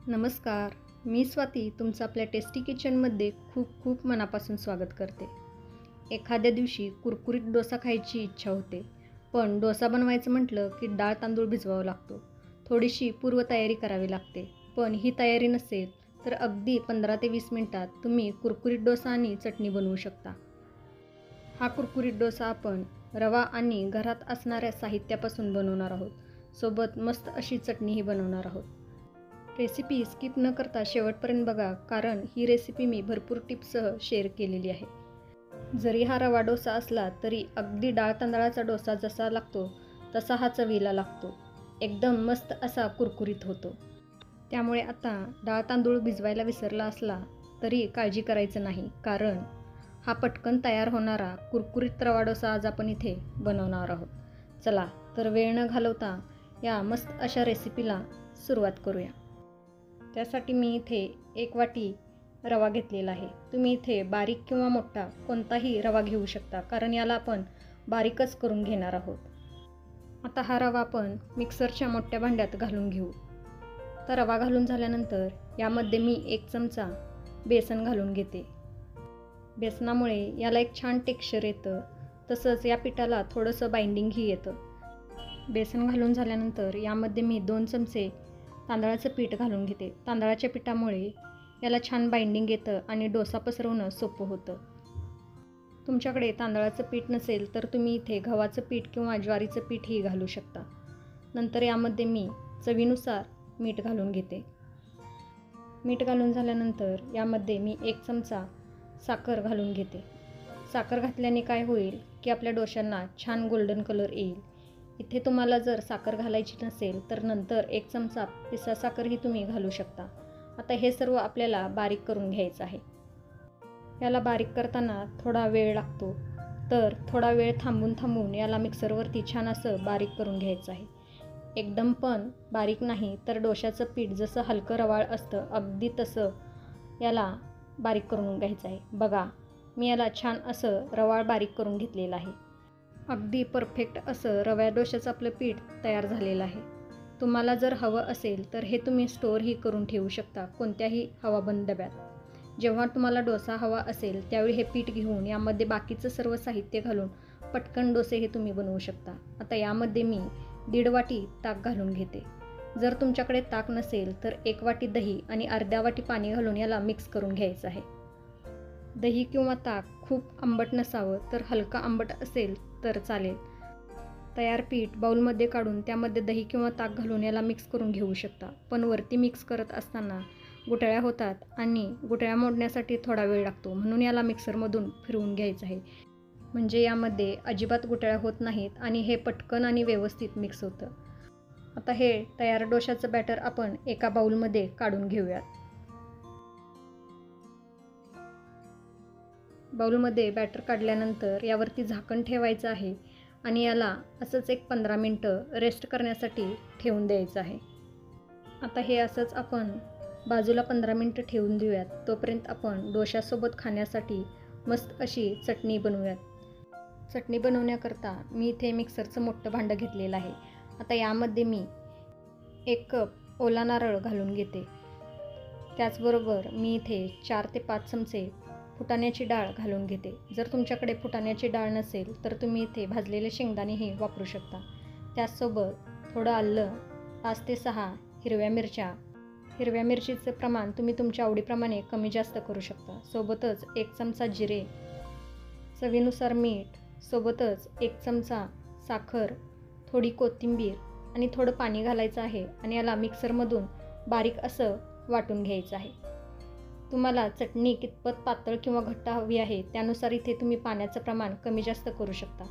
नमस्कार. मी स्वाती तुमचं आपल्या टेस्टी किचनमध्ये खूप खूप मनापासून स्वागत करते. एखाद्या दिवशी कुरकुरीत डोसा खायची इच्छा होते, पण डोसा बनवायचं म्हटलं की डाळ तांदूळ भिजवावा लागतो. थोडीशी पूर्वतयारी करावी लागते. पण ही तयारी नसेल तर अगदी 15 ते 20 मिनिटात तुम्ही कुरकुरीत डोसा आणि चटणी बनवू शकता. हा कुरकुरीत डोसा आपण रवा आणि घरात असणाऱ्या साहित्यापासून बनवणार आहोत. सोबत मस्त अशी चटणीही बनवणार आहोत. रेसिपी स्किप न करता शेवटपर्यंत बघा, कारण ही रेसिपी मी भरपूर टिप्ससह शेअर केलेली आहे. जरी हा रवा डोसा असला तरी अगदी डाळ तांदळाचा डोसा जसा लागतो तसा हा चवीला लागतो. एकदम मस्त असा कुरकुरीत होतो. त्यामुळे आता डाळ तांदूळ भिजवायला विसरला असला तरी काळजी करायचं नाही, कारण हा पटकन तयार होणारा कुरकुरीत रवा डोसा आज आपण इथे बनवणार आहोत. चला तर वेळ न घालवता या मस्त अशा रेसिपीला सुरुवात करूया. त्यासाठी मी इथे 1 वाटी रवा घेतलेला आहे. तुम्ही इथे बारीक किंवा मोठा कोणताही रवा घेऊ शकता, कारण याला आपण बारीकच करून घेणार आहोत. आता हा रवा आपण मिक्सरच्या मोठ्या भांड्यात घालून घेऊ. तर रवा घालून झाल्यानंतर यामध्ये मी 1 चमचा बेसन घालून घेते. बेसनामुळे याला एक छान टेक्स्चर येतं, तसंच या पिठाला थोडंसं बाइंडिंगही येतं. बेसन घालून झाल्यानंतर यामध्ये मी 2 चमचे तांदळाचं पीठ घालून घेते. तांदळाच्या पिठामुळे याला छान बाइंडिंग येतं आणि डोसा पसरवणं सोपं होतं. तुमच्याकडे तांदळाचं पीठ नसेल तर तुम्ही इथे गव्हाचं पीठ किंवा ज्वारीचं पीठही घालू शकता. नंतर यामध्ये मी चवीनुसार मीठ घालून घेते. मीठ घालून झाल्यानंतर यामध्ये मी 1 चमचा साखर घालून घेते. साखर घातल्याने काय होईल की आपल्या डोश्यांना छान गोल्डन कलर येईल. इथे तुम्हाला जर साखर घालायची नसेल तर नंतर 1 चमचा पिस्ता साखरही तुम्ही घालू शकता. आता हे सर्व आपल्याला बारीक करून घ्यायचं आहे. याला बारीक करताना थोडा वेळ लागतो, तर थोडा वेळ थांबून याला मिक्सरवरती छान असं बारीक करून घ्यायचं आहे. एकदम पण बारीक नाही, तर डोश्याचं पीठ जसं हलकं रवाळ असतं अगदी तसं याला बारीक करून घ्यायचं आहे. बघा, मी याला छान असं रवाळ बारीक करून घेतलेलं आहे. अगदी परफेक्ट असं रव्या डोश्याचं आपलं पीठ तयार झालेलं आहे. तुम्हाला जर हवं असेल तर हे तुम्ही स्टोअरही करून ठेवू शकता कोणत्याही हवाबंद डब्यात. जेव्हा तुम्हाला डोसा हवा असेल त्यावेळी हे पीठ घेऊन यामध्ये बाकीचं सर्व साहित्य घालून पटकन डोसे हे तुम्ही बनवू शकता. आता यामध्ये मी 1.5 वाटी ताक घालून घेते. जर तुमच्याकडे ताक नसेल तर 1 वाटी दही आणि अर्ध्या वाटी पाणी घालून याला मिक्स करून घ्यायचं आहे. दही किंवा ताक खूप आंबट नसावं, तर हलका आंबट असेल तर चालेल. तयार पीठ बाउलमध्ये काढून त्यामध्ये दही किंवा ताक घालून याला मिक्स करून घेऊ शकता. पण वरती मिक्स करत असताना गुठळ्या होतात आणि गुठळ्या मोडण्यासाठी थोडा वेळ लागतो, म्हणून याला मिक्सरमधून फिरवून घ्यायचं आहे. म्हणजे यामध्ये अजिबात गुठळ्या होत नाहीत आणि हे पटकन आणि व्यवस्थित मिक्स होतं. आता हे तयार डोशाचं बॅटर आपण एका बाउलमध्ये काढून घेऊयात. बाउलमध्ये बॅटर काढल्यानंतर यावरती झाकण ठेवायचं आहे आणि याला असंच एक 15 मिनटं रेस्ट करण्यासाठी ठेवून द्यायचं आहे. आता हे असंच आपण बाजूला 15 मिनटं ठेवून देऊयात. तोपर्यंत आपण डोशासोबत खाण्यासाठी मस्त अशी चटणी बनवूयात. चटणी बनवण्याकरता मी इथे मिक्सरचं मोठं भांडं घेतलेलं आहे. आता यामध्ये मी 1 कप ओला नारळ घालून घेते. त्याचबरोबर मी इथे 4 ते 5 चमचे फुटाण्याची डाळ घालून घेते. जर तुमच्याकडे फुटाण्याची डाळ नसेल तर तुम्ही इथे भाजलेले शेंगदाणेही वापरू शकता. त्याचसोबत थोडं आलं, 5 ते 6 हिरव्या मिरच्या. हिरव्या मिरचीचं प्रमाण तुम्ही तुमच्या आवडीप्रमाणे कमी जास्त करू शकता. सोबतच 1 चमचा जिरे, चवीनुसार मीठ, सोबतच 1 चमचा साखर, थोडी कोथिंबीर आणि थोडं पाणी घालायचं आहे आणि याला मिक्सरमधून बारीक असं वाटून घ्यायचं आहे. तुम्हाला चटणी कितपत पातळ किंवा घट्ट हवी आहे त्यानुसार इथे तुम्ही पाण्याचं प्रमाण कमी जास्त करू शकता.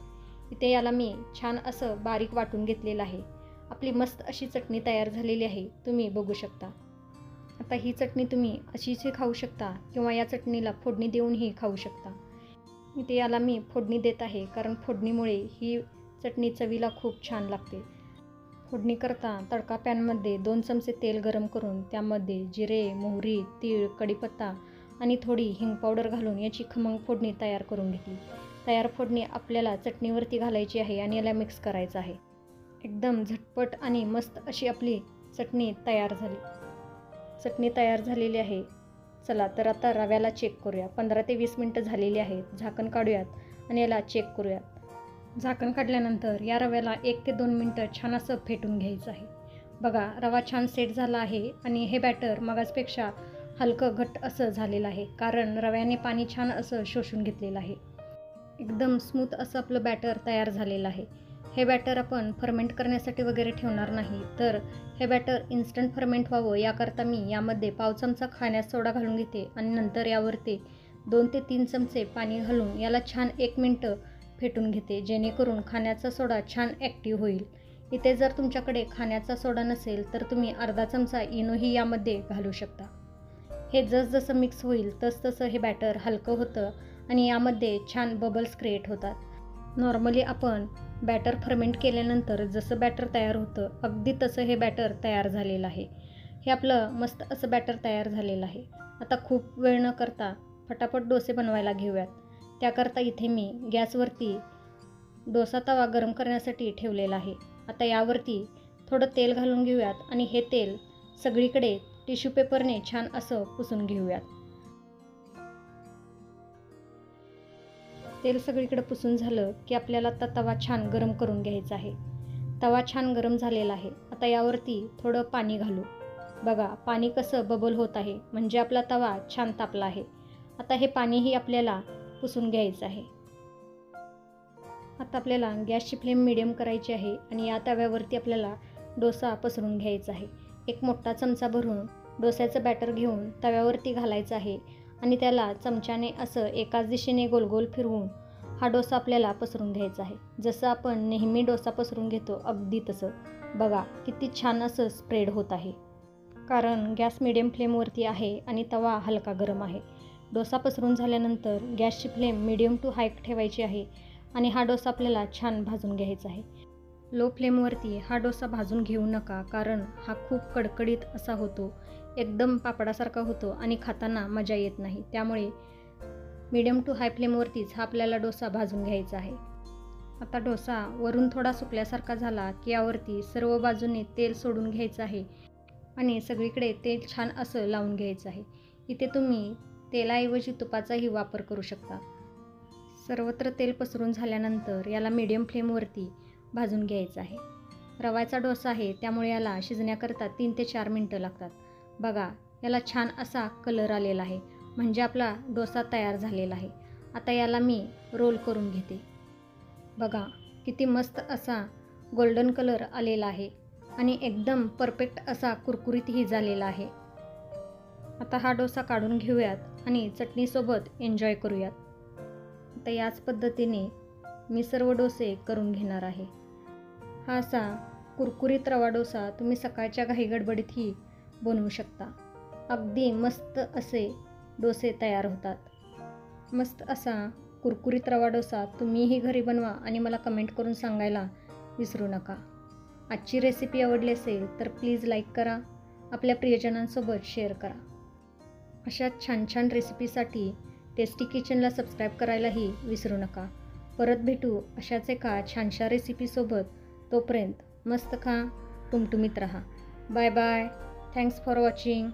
इथे याला मी छान असं बारीक वाटून घेतलेलं आहे. आपली मस्त अशी चटणी तयार झालेली आहे, तुम्ही बघू शकता. आता ही चटणी तुम्ही अशीच खाऊ शकता किंवा या चटणीला फोडणी देऊनही खाऊ शकता. इथे याला मी फोडणी देत आहे, कारण फोडणीमुळे ही चटणी चवीला खूप छान लागते. फोडणी करता तडका पॅनमध्ये 2 चमचे तेल गरम करून त्यामध्ये जिरे, मोहरी, तीळ, कढीपत्ता आणि थोडी हिंग पावडर घालून याची खमंग फोडणी तयार करून घेतली. तयार फोडणी आपल्याला चटणीवरती घालायची आहे आणि याला मिक्स करायचं आहे. एकदम झटपट आणि मस्त अशी आपली चटणी तयार झाली. चटणी तयार झालेली आहे. चला तर आता रव्याला चेक करूया. 15 ते 20 मिनटं झालेली आहेत. झाकण काढूयात आणि याला चेक करूयात. झाकण काढल्यानंतर या रव्याला 1 ते 2 मिनटं छान असं फेटून घ्यायचं आहे. बघा रवा छान सेट झाला आहे आणि हे बॅटर मगाचपेक्षा हलकं घट्ट असं झालेलं आहे, कारण रव्याने पाणी छान असं शोषून घेतलेलं आहे. एकदम स्मूथ असं आपलं बॅटर तयार झालेलं आहे. हे बॅटर आपण फर्मेंट करण्यासाठी वगैरे ठेवणार नाही, तर हे बॅटर इन्स्टंट फर्मेंट व्हावं याकरता मी यामध्ये पाव चमचा खाण्याचा सोडा घालून घेते आणि नंतर यावरती 2 ते 3 चमचे पाणी घालून याला छान 1 मिनटं फेटून घेते, जेणेकरून खाण्याचा सोडा छान ॲक्टिव्ह होईल. इथे जर तुमच्याकडे खाण्याचा सोडा नसेल तर तुम्ही अर्धा चमचा इनोही यामध्ये घालू शकता. हे जसजसं मिक्स होईल तसतसं हे बॅटर हलकं होतं आणि यामध्ये छान बबल्स क्रिएट होतात. नॉर्मली आपण बॅटर फर्मेंट केल्यानंतर जसं बॅटर तयार होतं अगदी तसं हे बॅटर तयार झालेलं आहे. हे आपलं मस्त असं बॅटर तयार झालेलं आहे. आता खूप वेळ न करता फटाफट डोसे बनवायला घेऊयात. त्याकरता इथे मी गॅसवरती डोसा तवा गरम करण्यासाठी ठेवलेला आहे. आता यावरती थोडं तेल घालून घेऊयात आणि हे तेल सगळीकडे टिश्यू पेपरने छान असं पुसून घेऊयात. तेल सगळीकडे पुसून झालं की आपल्याला आता तवा छान गरम करून घ्यायचा आहे. तवा छान गरम झालेला आहे. आता यावरती थोडं पाणी घालू. बघा पाणी कसं बबल होत आहे, म्हणजे आपला तवा छान तापला आहे. आता हे पाणीही आपल्याला पुसून घ्यायचं आहे. आता आपल्याला गॅसची फ्लेम मिडियम करायची आहे आणि या तव्यावरती आपल्याला डोसा पसरून घ्यायचा आहे. एक मोठा चमचा भरून डोस्याचं बॅटर घेऊन तव्यावरती घालायचं आहे आणि त्याला चमच्याने असं एकाच दिशेने गोल गोल फिरवून हा डोसा आपल्याला पसरून घ्यायचा आहे. जसं आपण नेहमी डोसा पसरून घेतो अगदी तसं. बघा किती छान असं स्प्रेड होत आहे, कारण गॅस मिडियम फ्लेमवरती आहे आणि तवा हलका गरम आहे. डोसा पसरून झाल्यानंतर गॅसची फ्लेम मिडियम टू हाय ठेवायची आहे आणि हा डोसा आपल्याला छान भाजून घ्यायचा आहे. लो फ्लेमवरती हा डोसा भाजून घेऊ नका, कारण हा खूप कडकडीत असा होतो, एकदम पापडासारखा होतो आणि खाताना मजा येत नाही. त्यामुळे मिडियम टू हाय फ्लेमवरतीच हा आपल्याला डोसा भाजून घ्यायचा आहे. आता डोसा वरून थोडा सुकल्यासारखा झाला की यावरती सर्व बाजूने तेल सोडून घ्यायचं आहे आणि सगळीकडे तेल छान असं लावून घ्यायचं आहे. इथे तुम्ही तेलाऐवजी तुपाचाही वापर करू शकता. सर्वत्र तेल पसरून झाल्यानंतर याला मीडियम फ्लेमवरती भाजून घ्यायचं आहे. रव्याचा डोसा आहे त्यामुळे याला शिजण्याकरता 3 ते 4 मिनटं लागतात. बघा याला छान असा कलर आलेला आहे, म्हणजे आपला डोसा तयार झालेला आहे. आता याला मी रोल करून घेते. बघा किती मस्त असा गोल्डन कलर आलेला आहे आणि एकदम परफेक्ट असा कुरकुरीतही झालेला आहे. आता हा डोसा काढून घेऊयात आणि चटणीसोबत एन्जॉय करूयात. आता याच पद्धतीने मी सर्व डोसे करून घेणार आहे. हा असा कुरकुरीत रवा डोसा तुम्ही सकाळच्या घाईगडबडीतही बनवू शकता. अगदी मस्त असे डोसे तयार होतात. मस्त असा कुरकुरीत रवा डोसा तुम्हीही घरी बनवा आणि मला कमेंट करून सांगायला विसरू नका. आजची रेसिपी आवडली असेल तर प्लीज लाईक करा, आपल्या प्रियजनांसोबत शेअर करा. अशा छान छान रेसिपीसाठी टेस्टी किचनला सबस्क्राईब करायलाही विसरू नका. परत भेटू अशाच एका छानशा रेसिपीसोबत. तोपर्यंत मस्त खा, टुमटुमीत राहा. Bye bye. Thanks for watching.